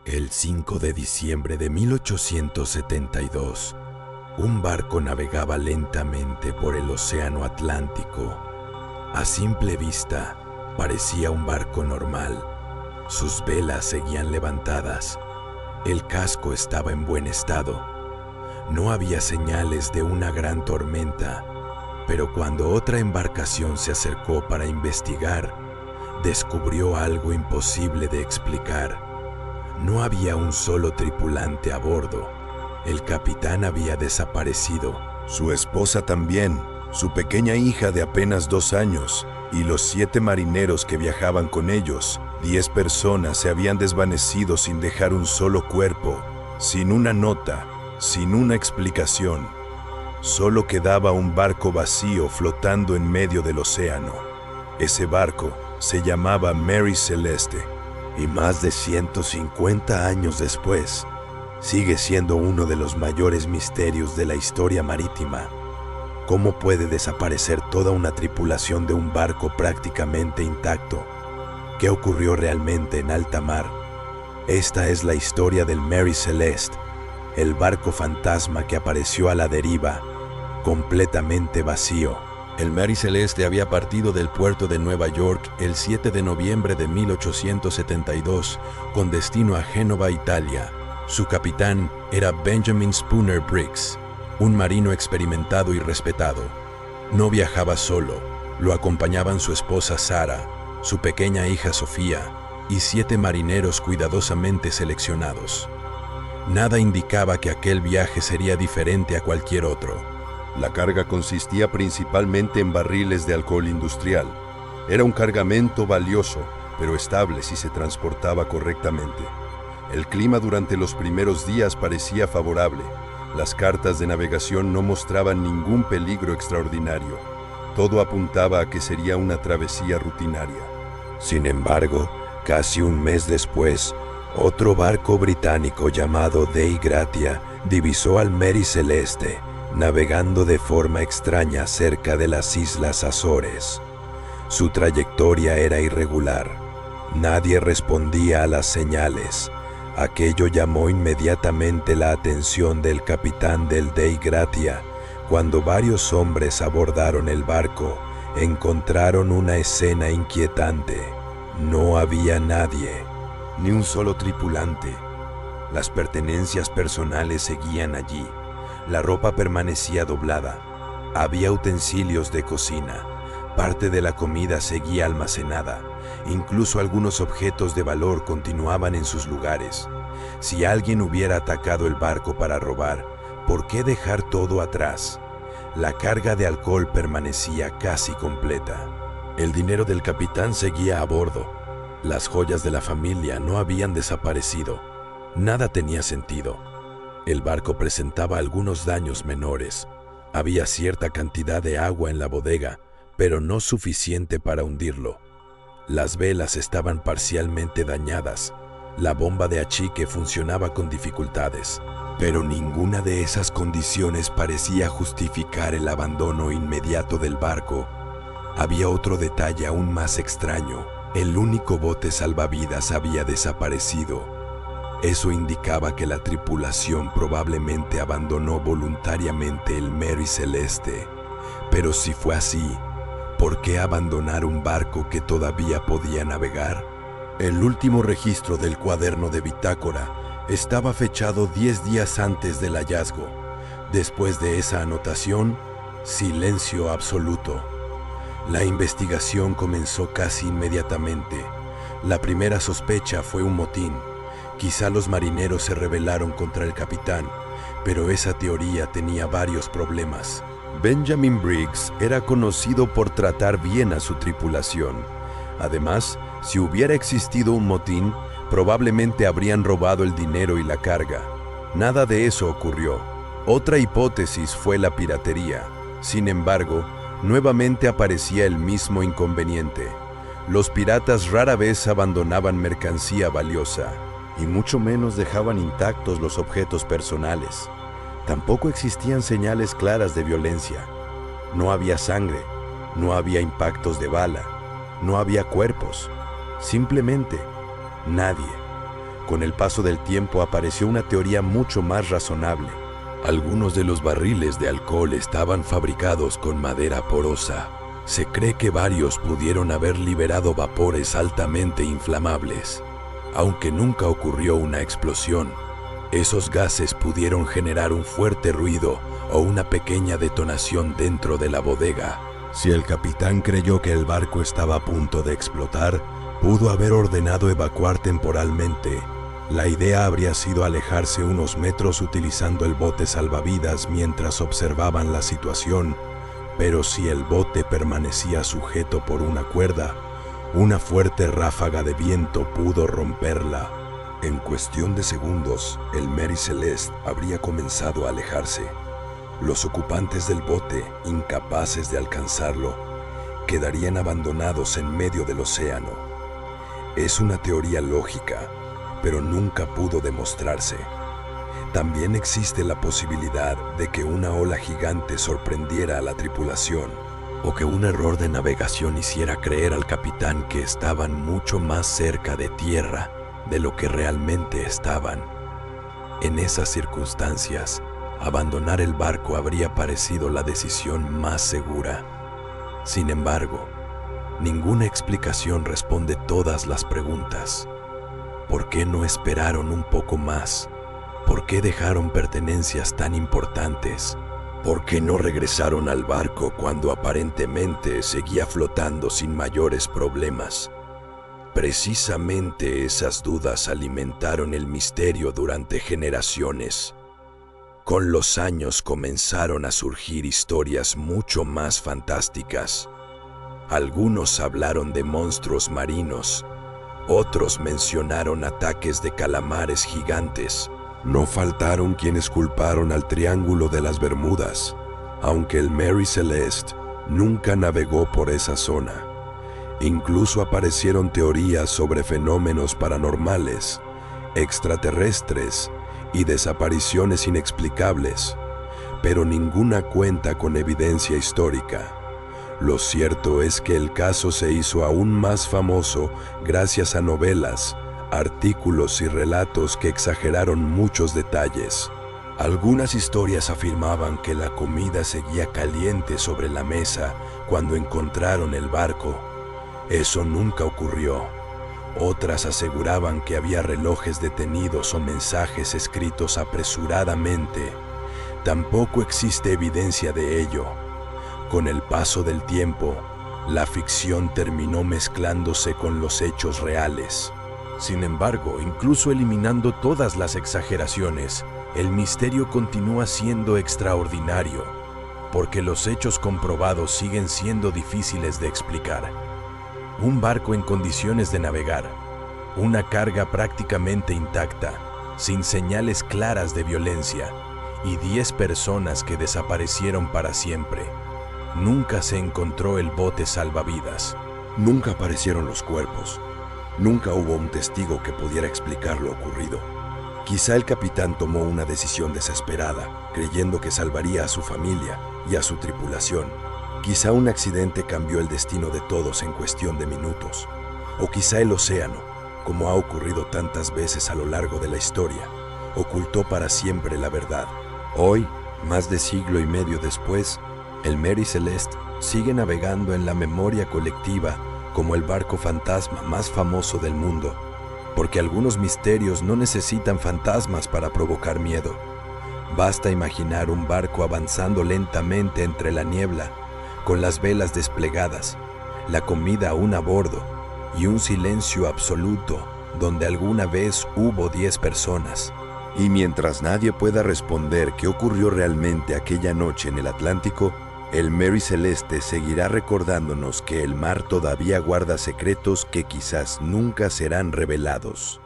El 5 de diciembre de 1872, un barco navegaba lentamente por el océano Atlántico. A simple vista, parecía un barco normal. Sus velas seguían levantadas. El casco estaba en buen estado. No había señales de una gran tormenta, pero cuando otra embarcación se acercó para investigar, descubrió algo imposible de explicar. No había un solo tripulante a bordo. El capitán había desaparecido. Su esposa también, su pequeña hija de apenas 2 años y los 7 marineros que viajaban con ellos. 10 personas se habían desvanecido sin dejar un solo cuerpo, sin una nota, sin una explicación. Solo quedaba un barco vacío flotando en medio del océano. Ese barco se llamaba Mary Celeste. Y más de 150 años después, sigue siendo uno de los mayores misterios de la historia marítima. ¿Cómo puede desaparecer toda una tripulación de un barco prácticamente intacto? ¿Qué ocurrió realmente en alta mar? Esta es la historia del Mary Celeste, el barco fantasma que apareció a la deriva, completamente vacío. El Mary Celeste había partido del puerto de Nueva York el 7 de noviembre de 1872 con destino a Génova, Italia. Su capitán era Benjamin Spooner Briggs, un marino experimentado y respetado. No viajaba solo, lo acompañaban su esposa Sara, su pequeña hija Sofía y 7 marineros cuidadosamente seleccionados. Nada indicaba que aquel viaje sería diferente a cualquier otro. La carga consistía principalmente en barriles de alcohol industrial. Era un cargamento valioso, pero estable si se transportaba correctamente. El clima durante los primeros días parecía favorable. Las cartas de navegación no mostraban ningún peligro extraordinario. Todo apuntaba a que sería una travesía rutinaria. Sin embargo, casi un mes después, otro barco británico llamado Dei Gratia divisó al Mary Celeste, navegando de forma extraña cerca de las Islas Azores. Su trayectoria era irregular. Nadie respondía a las señales. Aquello llamó inmediatamente la atención del capitán del Dei Gratia. Cuando varios hombres abordaron el barco, encontraron una escena inquietante. No había nadie, ni un solo tripulante. Las pertenencias personales seguían allí. La ropa permanecía doblada. Había utensilios de cocina. Parte de la comida seguía almacenada. Incluso algunos objetos de valor continuaban en sus lugares. Si alguien hubiera atacado el barco para robar, ¿por qué dejar todo atrás? La carga de alcohol permanecía casi completa. El dinero del capitán seguía a bordo. Las joyas de la familia no habían desaparecido. Nada tenía sentido. El barco presentaba algunos daños menores. Había cierta cantidad de agua en la bodega, pero no suficiente para hundirlo. Las velas estaban parcialmente dañadas. La bomba de achique funcionaba con dificultades, pero ninguna de esas condiciones parecía justificar el abandono inmediato del barco. Había otro detalle aún más extraño. El único bote salvavidas había desaparecido. Eso indicaba que la tripulación probablemente abandonó voluntariamente el Mary Celeste. Pero si fue así, ¿por qué abandonar un barco que todavía podía navegar? El último registro del cuaderno de bitácora estaba fechado 10 días antes del hallazgo. Después de esa anotación, silencio absoluto. La investigación comenzó casi inmediatamente. La primera sospecha fue un motín. Quizá los marineros se rebelaron contra el capitán, pero esa teoría tenía varios problemas. Benjamin Briggs era conocido por tratar bien a su tripulación. Además, si hubiera existido un motín, probablemente habrían robado el dinero y la carga. Nada de eso ocurrió. Otra hipótesis fue la piratería. Sin embargo, nuevamente aparecía el mismo inconveniente. Los piratas rara vez abandonaban mercancía valiosa, y mucho menos dejaban intactos los objetos personales. Tampoco existían señales claras de violencia. No había sangre, no había impactos de bala, no había cuerpos. Simplemente nadie. Con el paso del tiempo apareció una teoría mucho más razonable. Algunos de los barriles de alcohol estaban fabricados con madera porosa. Se cree que varios pudieron haber liberado vapores altamente inflamables. Aunque nunca ocurrió una explosión, esos gases pudieron generar un fuerte ruido o una pequeña detonación dentro de la bodega. Si el capitán creyó que el barco estaba a punto de explotar, pudo haber ordenado evacuar temporalmente. La idea habría sido alejarse unos metros utilizando el bote salvavidas mientras observaban la situación, pero si el bote permanecía sujeto por una cuerda, una fuerte ráfaga de viento pudo romperla. En cuestión de segundos, el Mary Celeste habría comenzado a alejarse. Los ocupantes del bote, incapaces de alcanzarlo, quedarían abandonados en medio del océano. Es una teoría lógica, pero nunca pudo demostrarse. También existe la posibilidad de que una ola gigante sorprendiera a la tripulación, o que un error de navegación hiciera creer al capitán que estaban mucho más cerca de tierra de lo que realmente estaban. En esas circunstancias, abandonar el barco habría parecido la decisión más segura. Sin embargo, ninguna explicación responde todas las preguntas. ¿Por qué no esperaron un poco más? ¿Por qué dejaron pertenencias tan importantes? ¿Por qué no regresaron al barco cuando aparentemente seguía flotando sin mayores problemas? Precisamente esas dudas alimentaron el misterio durante generaciones. Con los años comenzaron a surgir historias mucho más fantásticas. Algunos hablaron de monstruos marinos, otros mencionaron ataques de calamares gigantes. No faltaron quienes culparon al Triángulo de las Bermudas, aunque el Mary Celeste nunca navegó por esa zona. Incluso aparecieron teorías sobre fenómenos paranormales, extraterrestres y desapariciones inexplicables, pero ninguna cuenta con evidencia histórica. Lo cierto es que el caso se hizo aún más famoso gracias a novelas, artículos y relatos que exageraron muchos detalles. Algunas historias afirmaban que la comida seguía caliente sobre la mesa cuando encontraron el barco. Eso nunca ocurrió. Otras aseguraban que había relojes detenidos o mensajes escritos apresuradamente. Tampoco existe evidencia de ello. Con el paso del tiempo, la ficción terminó mezclándose con los hechos reales. Sin embargo, incluso eliminando todas las exageraciones, el misterio continúa siendo extraordinario, porque los hechos comprobados siguen siendo difíciles de explicar. Un barco en condiciones de navegar, una carga prácticamente intacta, sin señales claras de violencia, y 10 personas que desaparecieron para siempre. Nunca se encontró el bote salvavidas. Nunca aparecieron los cuerpos. Nunca hubo un testigo que pudiera explicar lo ocurrido. Quizá el capitán tomó una decisión desesperada, creyendo que salvaría a su familia y a su tripulación. Quizá un accidente cambió el destino de todos en cuestión de minutos. O quizá el océano, como ha ocurrido tantas veces a lo largo de la historia, ocultó para siempre la verdad. Hoy, más de siglo y medio después, el Mary Celeste sigue navegando en la memoria colectiva como el barco fantasma más famoso del mundo, porque algunos misterios no necesitan fantasmas para provocar miedo. Basta imaginar un barco avanzando lentamente entre la niebla, con las velas desplegadas, la comida aún a bordo y un silencio absoluto donde alguna vez hubo 10 personas. Y mientras nadie pueda responder qué ocurrió realmente aquella noche en el Atlántico, el Mary Celeste seguirá recordándonos que el mar todavía guarda secretos que quizás nunca serán revelados.